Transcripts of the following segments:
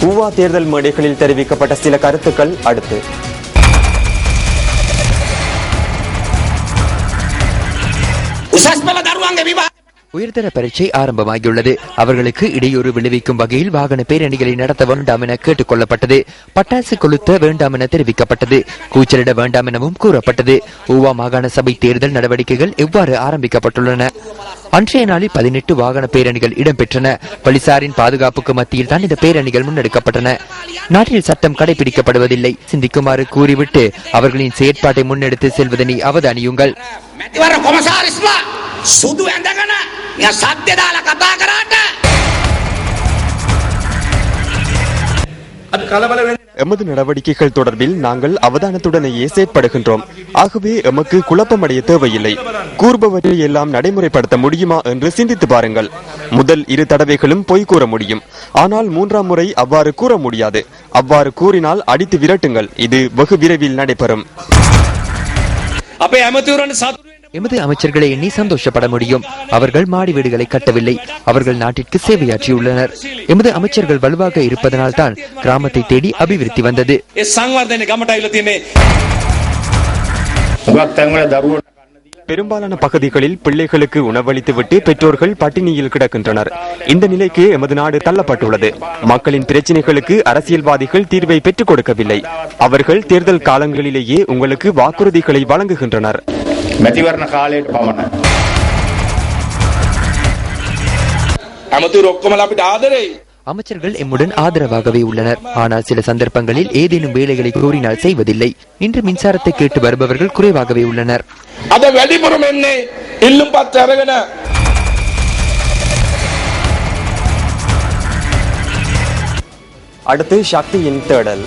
ஊவா தேர்தல் மேடைகளில் தெரிவிக்கப்பட்ட சில கருத்துக்கள் அடுத்து. உயர்தர பரீட்சை ஆரம்பமாகியுள்ளது. அவர்களுக்கு இடையூறு விளைவிக்கும் வகையில் வாகன பேரணிகளை நடத்த வேண்டாம் என கேட்டுக் கொள்ளப்பட்டது. பட்டாசு கொளுத்த வேண்டாம் என தெரிவிக்கப்பட்டது. கூச்சலிட வேண்டாம் எனவும் கூறப்பட்டது. ஊவா மாகாண சபை தேர்தல் நடவடிக்கைகள் எவ்வாறு ஆரம்பிக்கப்பட்டுள்ளன? அன்றைய நாளில் 18 வாகன பேரணிகள் இடம்பெற்றன. போலீசாரின் பாதுகாப்புக்கு மத்தியில் தான் இந்த பேரணிகள் முன்னெடுக்கப்பட்டன. நாட்டில் சட்டம் கடைபிடிக்கப்படுவதில்லை சிந்திக்குமாறு கூறிவிட்டு அவர்களின் செயற்பாட்டை முன்னெடுத்து செல்வதனை அவதானியுங்கள். எமது நடவடிக்கைகள் தொடர்பில் நாங்கள் அவதானத்துடனேயே செயற்படுகின்றோம். ஆகவே எமக்கு குழப்பமடைய தேவையில்லை. கூறுபவற்றை எல்லாம் நடைமுறைப்படுத்த முடியுமா என்று சிந்தித்து பாருங்கள். முதல் 2 தடவைகளும் பொய் கூற முடியும், ஆனால் 3ஆம் முறை அவ்வாறு கூற முடியாது. அவ்வாறு கூறினால் அடித்து விரட்டுங்கள். இது வெகு விரைவில் நடைபெறும். எமது அமைச்சர்களை எண்ணி சந்தோஷப்பட முடியும். அவர்கள் மாடி வீடுகளை கட்டவில்லை, அவர்கள் நாட்டிற்கு சேவையாற்றியுள்ளனர். எமது அமைச்சர்கள் வலுவாக இருப்பதனால் தான் கிராமத்தை தேடி அபிவிருத்தி வந்தது. பெரும்பாலான பகுதிகளில் பிள்ளைகளுக்கு உணவளித்துவிட்டு பெற்றோர்கள் பட்டினியில் கிடக்கின்றனர். இந்த நிலைக்கு எமது நாடு தள்ளப்பட்டுள்ளது. மக்களின் பிரச்சினைகளுக்கு அரசியல்வாதிகள் தீர்வை பெற்றுக் கொடுக்கவில்லை. அவர்கள் தேர்தல் காலங்களிலேயே உங்களுக்கு வாக்குறுதிகளை வழங்குகின்றனர். அமைச்சர்கள் எம்முடன் ஆதரவாகவே உள்ளனர். ஆனால் சில சந்தர்ப்பங்களில் ஏதேனும் வேலைகளை கூறினால் செய்வதில்லை. இன்று மின்சாரத்தை கேட்டு வருபவர்கள் குறைவாகவே உள்ளனர். அடுத்து சக்தியின் தேடல்.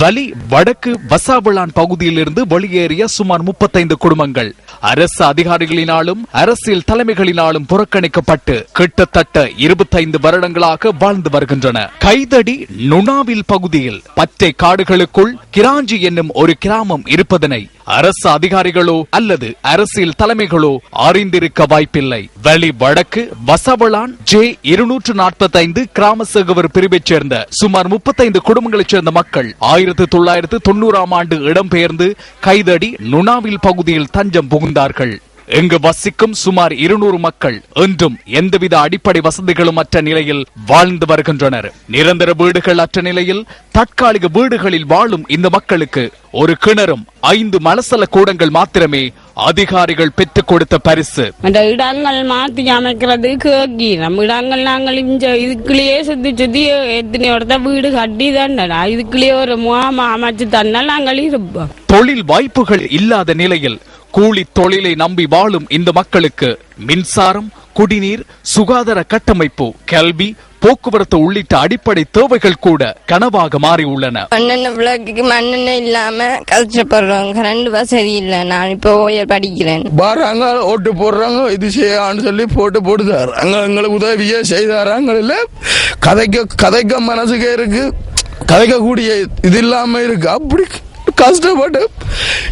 வலி வடக்கு வசாவளான் பகுதியிலிருந்து வெளியேறிய சுமார் 35 குடும்பங்கள் அரசு அதிகாரிகளினாலும் அரசியல் தலைமைகளினாலும் புறக்கணிக்கப்பட்டு கிட்டத்தட்ட 25 வருடங்களாக வாழ்ந்து வருகின்றன. கைதடி நுணாவில் பகுதியில் பச்சை காடுகளுக்குள் கிராஞ்சி என்னும் ஒரு கிராமம் இருப்பதனை அரசு அதிகாரிகளோ அல்லது அரசியல் தலைமைகளோ அறிந்திருக்க வாய்ப்பில்லை. வலி வடக்கு வசவளான் J245 கிராம சேகவர் பிரிவைச் சேர்ந்த சுமார் 35 குடும்பங்களைச் சேர்ந்த மக்கள் 1990ஆம் ஆண்டு இடம்பெயர்ந்து கைதடி நுணாவில் பகுதியில் தஞ்சம் புகுந்தார்கள். இங்கு வசிக்கும் சுமார் 200 மக்கள் இன்றும் எந்தவித அடிப்படை வசதிகளும் அற்ற நிலையில் வாழ்ந்து வருகின்றனர். நிரந்தர வீடுகள் அற்ற நிலையில் தற்காலிக வீடுகளில் வாழும் இந்த மக்களுக்கு ஒரு கிணறும் 5 மலசல கூடங்கள் மாத்திரமே அதிகாரிகள் பெற்றுக் கொடுத்த பரிசு. இடங்கள் மாற்றி அமைக்கிறது இடங்கள் நாங்கள் இதுக்குள்ளேயே சுத்தி எத்தனையோட வீடு கட்டி தாண்டா இதுக்குள்ளேயே ஒரு முகாம் அமைச்சு தந்தால் நாங்கள் இருப்போம். தொழில் வாய்ப்புகள் இல்லாத நிலையில் கூலி தொழிலை நம்பி வாழும் இந்த மக்களுக்கு மின்சாரம், குடிநீர், சுகாதார கட்டமைப்பு, கல்வி, போக்குவரத்து உள்ளிட்ட அடிப்படை தேவைகள் கூட கனவாக மாறி உள்ளன. மண்ணெண்ணெய் இல்லாம கஷ்டப்படுறோம். கரண்ட் வசதி இல்ல. நான் இப்போ படிக்கிறேன். பாருங்க ஓட்டு போடுறாங்க, இது செய்யான்னு சொல்லி போட்டுதாரு. எங்களுக்கு உதவியே செய்தாராங்க. இல்ல கதைக்க மனசுக்கே இருக்கு, கதைக்க கூடிய இது இல்லாம இருக்கு. அப்படி கஷ்டப்பட்டு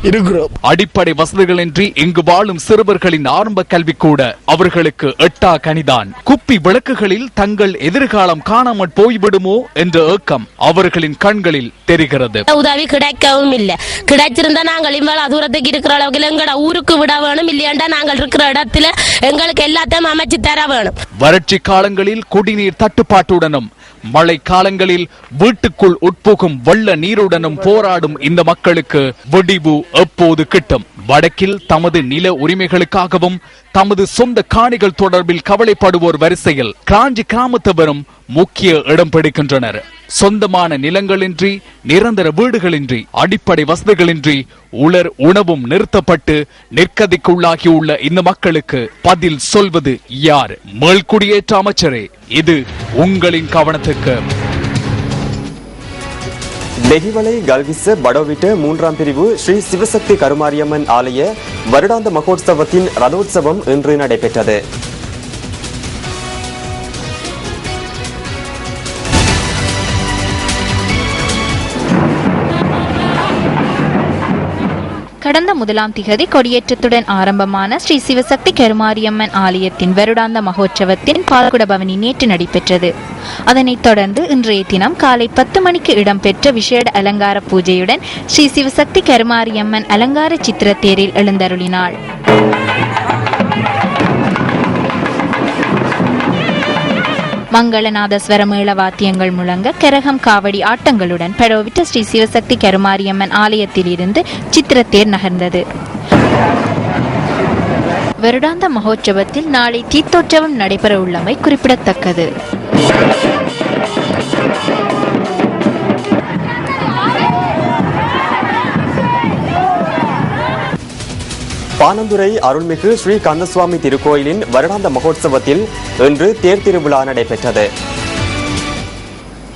இருக்கிறோம். அடிப்படை வசதிகளின்றி இங்கு வாழும் சிறுவர்களின் ஆரம்ப கல்வி கூட அவர்களுக்கு எட்டா கனிதான். குப்பி விளக்குகளில் தங்கள் எதிர்காலம் காணாமல் போய்விடுமோ என்ற ஏக்கம் அவர்களின் கண்களில் தெரிகிறது. உதவி கிடைக்கவும் இல்லை. கிடைச்சிருந்தா நாங்கள் இவ்வளவு தூரத்துக்கு இருக்கிற அளவுக்கு எங்கட ஊருக்கு விட வேணும். இல்லையாண்டா நாங்கள் இருக்கிற இடத்துல எங்களுக்கு எல்லாத்தையும் அமைச்சு தர வேணும். வறட்சி காலங்களில் குடிநீர் தட்டுப்பாட்டுடனும் மழை காலங்களில் வீட்டுக்குள் உட்புகும் வெள்ள நீருடனும் போராடும் இந்த மக்களுக்கு விடிவு எப்போது கிட்டும்? வடக்கில் தமது நில உரிமைகளுக்காகவும் தமது சொந்த காணிகள் தொடர்பில் கவலைப்படுவோர் வரிசையில் கிராஞ்சி கிராமத்தவரும் முக்கிய இடம் பிடிக்கின்றனர். சொந்தமான நிலங்களின்றி, நிரந்தர வீடுகளின்றி, அடிப்படை வசதிகளின்றி உலர் உணவும் நிறுத்தப்பட்டு நிற்கதிக்குள்ளாகியுள்ள இந்த மக்களுக்கு பதில் சொல்வது யார்? மேல்குடியேற்ற அமைச்சரே, இது உங்களின் கவனத்துக்கு. லெஹிவலை கல்கிச படோவிட்ட 3ஆம் பிரிவு ஸ்ரீ சிவசக்தி கருமாரியம்மன் ஆலய வருடாந்த மகோத்சவத்தின் ரதோத்சவம் இன்று நடைபெற்றது. கடந்த 1ஆம் திகதி கொடியேற்றத்துடன் ஆரம்பமான ஸ்ரீ சிவசக்தி கருமாரியம்மன் ஆலயத்தின் வருடாந்த மகோற்சவத்தின் பால்குட பவனி நேற்று நடைபெற்றது. அதனைத் தொடர்ந்து இன்றைய தினம் காலை 10 மணிக்கு இடம்பெற்ற விசேட அலங்கார பூஜையுடன் ஸ்ரீ சிவசக்தி கருமாரியம்மன் அலங்கார சித்திர தேரில் எழுந்தருளினாள். மங்களநாதஸ்வர மேள வாத்தியங்கள் முழங்க கரகம் காவடி ஆட்டங்களுடன் படோவிட்ட ஸ்ரீ சிவசக்தி கருமாரியம்மன் ஆலயத்தில் இருந்து சித்திரத்தேர் நகர்ந்தது. வருடாந்த மகோற்சவத்தில் நாளை தீர்த்தோற்சவம் நடைபெற உள்ளமை குறிப்பிடத்தக்கது. பாணந்துறை அருள்மிகு ஸ்ரீ கந்தசுவாமி திருக்கோயிலின் வருடாந்த மகோத்சவத்தில் இன்று தேர் திருவிழா நடைபெற்றது.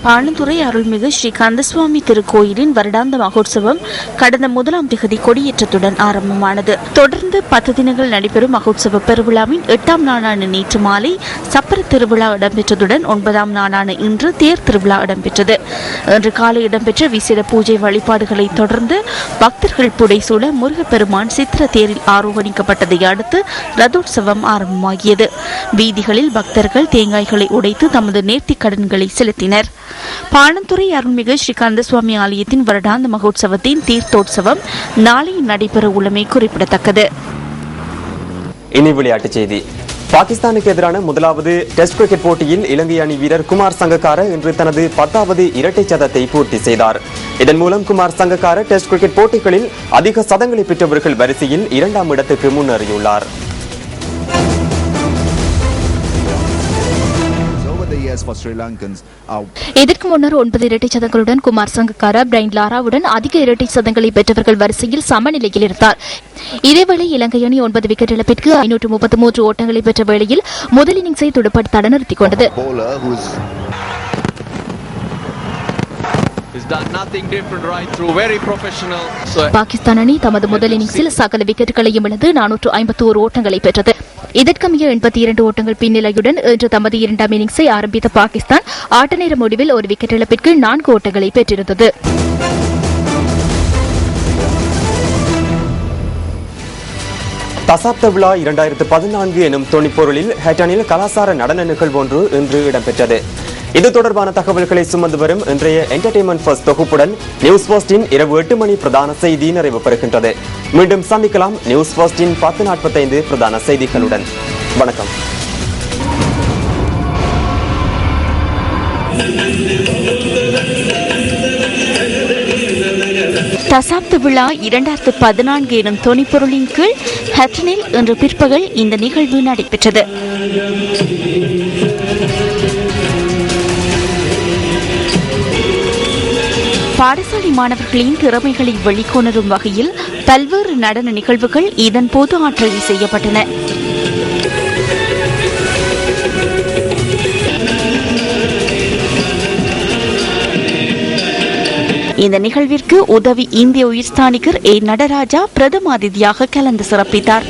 பாணந்துறை அருள்மிகு ஸ்ரீ கந்தசுவாமி திருக்கோயிலின் வருடாந்த மகோற்சவம் கடந்த 1ஆம் திகதி கொடியேற்றத்துடன் ஆரம்பமானது. தொடர்ந்து 10 தினங்கள் நடைபெறும் மகோற்சவ பெருவிழாவின் 8ஆம் நாளான நேற்று மாலை சப்பர திருவிழா இடம்பெற்றதுடன் 9ஆம் நாளான இன்று தேர் திருவிழா இடம்பெற்றது. இன்று காலை இடம்பெற்ற விசேட பூஜை வழிபாடுகளை தொடர்ந்து பக்தர்கள் புடைசூழ முருகப்பெருமான் சித்திர தேரில் ஆரோகணிக்கப்பட்டதை அடுத்து ரதோற்சவம் ஆரம்பமாகியது. வீதிகளில் பக்தர்கள் தேங்காய்களை உடைத்து தமது நேர்த்திக் கடன்களை செலுத்தினர். பாணந்துறை அருள்மிகு ஸ்ரீ கந்தசுவாமி ஆலயத்தின் வருடாந்த மகோற்சவத்தின் தீர்த்தோற்சவம் நாளை நடைபெற உள்ளமை குறிப்பிடத்தக்கது. இனி விளையாட்டுச் செய்தி. பாகிஸ்தானுக்கு எதிரான முதலாவது டெஸ்ட் கிரிக்கெட் போட்டியில் இலங்கை அணி வீரர் குமார் சங்கக்கார இன்று தனது 10வது இரட்டை சதத்தை பூர்த்தி செய்தார். இதன் மூலம் குமார் சங்கக்கார டெஸ்ட் கிரிக்கெட் போட்டிகளில் அதிக சதங்களை பெற்றவர்கள் வரிசையில் 2ஆம் இடத்துக்கு முன்னேறியுள்ளார். இதற்கு முன்னர் 9 இரட்டை சதங்களுடன் குமார் சங்கக்காரா பிரைன் லாராவுடன் அதிக இரட்டை சதங்களை பெற்றவர்கள் வரிசையில் சமநிலையில் இருந்தார். இதேவேளை இலங்கை அணி 9 விக்கெட் இழப்பிற்கு 533 ஓட்டங்களை பெற்ற வேளையில் முதல் இன்னிங்ஸை துடுப்பாட்ட தட நிறுத்திக் கொண்டது. பாகிஸ்தான் அணி தமது முதல் இன்னிங்ஸில் சகல விக்கெட்டுகளையும் இழந்து 451 ஓட்டங்களை பெற்றது. இதற்கமைய 82 ஓட்டங்கள் பின்னிலையுடன் இன்று தமது 2ஆம் இன்னிங்ஸை ஆரம்பித்த பாகிஸ்தான் ஆட்ட நேர முடிவில் ஒரு விக்கெட் இழப்பிற்கு 4 ஓட்டங்களை பெற்றிருந்தது. தசாப்த விழா 2014 எனும் தொனிப்பொருளில் ஹேட்டனில் கலாசார நடன நிகழ்வு ஒன்று இன்று இடம்பெற்றது. இது தொடர்பான தகவல்களை சுமந்து வரும் இன்றைய என்டர்டெயின்மெண்ட் ஃபர்ஸ்ட் தொகுப்புடன் நியூஸ் ஃபர்ஸ்டின் இரவு 8 மணி பிரதான செய்தி நிறைவு பெறுகின்றது. மீண்டும் சந்திக்கலாம் நியூஸ் ஃபர்ஸ்டின் 10:45 பிரதான செய்திகளுடன். வணக்கம். தசாப்த விழா 2014 எனும் தொனிப்பொருளின் கீழ் ஹட்டனில் இன்று பிற்பகல் இந்த நிகழ்வு நடைபெற்றது. பாடசாலை மாணவர்களின் திறமைகளை வெளிக்கொணரும் வகையில் பல்வேறு நடன நிகழ்வுகள் இதன் போது ஆற்றல் செய்யப்பட்டன. இந்த நிகழ்விற்கு உதவி இந்திய உயிர்ஸ்தானிகர் ஏ நடராஜா பிரதம அதிதியாக கலந்து சிறப்பித்தார்.